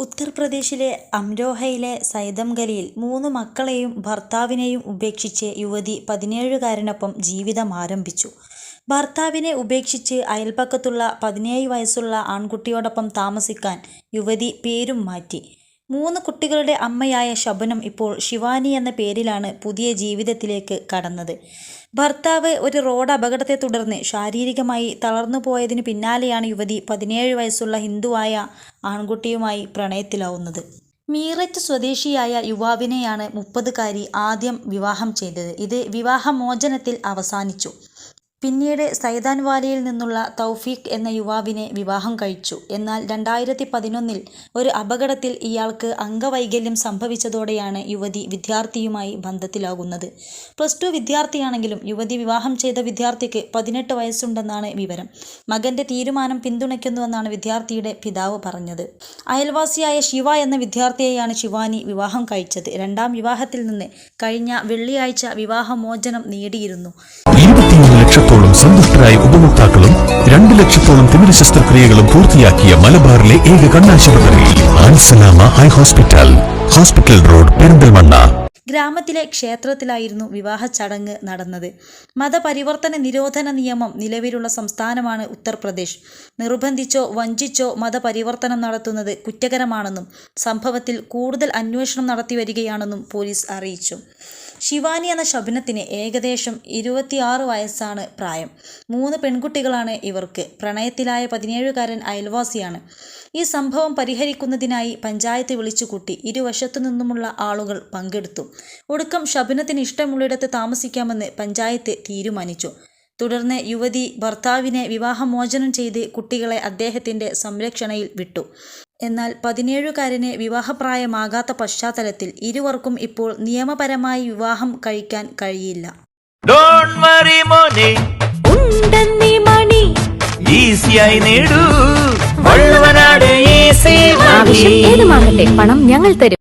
ഉത്തർപ്രദേശിലെ അംരോഹയിലെ സൈതംഗലിയിൽ 3 മക്കളെയും ഭർത്താവിനെയും ഉപേക്ഷിച്ച് യുവതി 17കാരനൊപ്പം ജീവിതം ആരംഭിച്ചു. ഭർത്താവിനെ ഉപേക്ഷിച്ച് അയൽപക്കത്തുള്ള 17 വയസ്സുള്ള ആൺകുട്ടിയോടൊപ്പം താമസിക്കാൻ യുവതി പേരും മാറ്റി. 3 കുട്ടികളുടെ അമ്മയായ ശബനം ഇപ്പോൾ ശിവാനി എന്ന പേരിലാണ് പുതിയ ജീവിതത്തിലേക്ക് കടന്നത്. ഭർത്താവ് ഒരു റോഡ് അപകടത്തെ തുടർന്ന് ശാരീരികമായി തളർന്നുപോയതിനു പിന്നാലെയാണ് യുവതി 17 വയസ്സുള്ള ഹിന്ദുവായ ആൺകുട്ടിയുമായി പ്രണയത്തിലാവുന്നത്. മീററ്റ് സ്വദേശിയായ യുവാവിനെയാണ് 30കാരി ആദ്യം വിവാഹം ചെയ്തത്. ഇത് വിവാഹമോചനത്തിൽ അവസാനിച്ചു. പിന്നീട് സൈതാൻവാലിയിൽ നിന്നുള്ള തൗഫീഖ് എന്ന യുവാവിനെ വിവാഹം കഴിച്ചു. എന്നാൽ 2011 ഒരു അപകടത്തിൽ ഇയാൾക്ക് അംഗവൈകല്യം സംഭവിച്ചതോടെയാണ് യുവതി വിദ്യാർത്ഥിയുമായി ബന്ധത്തിലാകുന്നത്. +2 വിദ്യാർത്ഥിയാണെങ്കിലും യുവതി വിവാഹം ചെയ്ത വിദ്യാർത്ഥിക്ക് 18 വയസ്സുണ്ടെന്നാണ് വിവരം. മകന്റെ തീരുമാനം പിന്തുണയ്ക്കുന്നുവെന്നാണ് വിദ്യാർത്ഥിയുടെ പിതാവ് പറഞ്ഞത്. അയൽവാസിയായ ശിവ എന്ന വിദ്യാർത്ഥിയെയാണ് ശിവാനി വിവാഹം കഴിച്ചത്. 2ാം വിവാഹത്തിൽ നിന്ന് കഴിഞ്ഞ വെള്ളിയാഴ്ച വിവാഹമോചനം നേടിയിരുന്നു. 23 ലക്ഷത്തോളം സന്തുഷ്ടരായ ഉപഭോക്താക്കളും 2 ലക്ഷത്തോളം തിമിര ശസ്ത്രക്രിയകളും പൂർത്തിയാക്കിയ മലബാറിലെ ഏക കണ്ണാശുപത്രി Al Salama high hospital, hospital road, Perinthalmanna. ഗ്രാമത്തിലെ ക്ഷേത്രത്തിലായിരുന്നു വിവാഹ ചടങ്ങ് നടന്നത്. മതപരിവർത്തന നിരോധന നിയമം നിലവിലുള്ള സംസ്ഥാനമാണ് ഉത്തർപ്രദേശ്. നിർബന്ധിച്ചോ വഞ്ചിച്ചോ മതപരിവർത്തനം നടത്തുന്നത് കുറ്റകരമാണെന്നും സംഭവത്തിൽ കൂടുതൽ അന്വേഷണം നടത്തിവരികയാണെന്നും പോലീസ് അറിയിച്ചു. ശിവാനി എന്ന ശബനത്തിന് ഏകദേശം 26 വയസ്സാണ് പ്രായം. 3 പെൺകുട്ടികളാണ് ഇവർക്ക്. പ്രണയത്തിലായ 17കാരൻ അയൽവാസിയാണ്. ഈ സംഭവം പരിഹരിക്കുന്നതിനായി പഞ്ചായത്ത് വിളിച്ചുകൂട്ടി. ഇരുവശത്തു നിന്നുമുള്ള ആളുകൾ പങ്കെടുത്തു. ഒടുക്കം ശബനത്തിന് ഇഷ്ടമുള്ളിടത്ത് താമസിക്കാമെന്ന് പഞ്ചായത്ത് തീരുമാനിച്ചു. തുടർന്ന് യുവതി ഭർത്താവിനെ വിവാഹമോചനം ചെയ്ത് കുട്ടികളെ അദ്ദേഹത്തിന്റെ സംരക്ഷണയിൽ വിട്ടു. എന്നാൽ 17കാരന് വിവാഹപ്രായമാകാത്ത പശ്ചാത്തലത്തിൽ ഇരുവർക്കും ഇപ്പോൾ നിയമപരമായി വിവാഹം കഴിക്കാൻ കഴിയില്ല. പണം ഞങ്ങൾ തരും.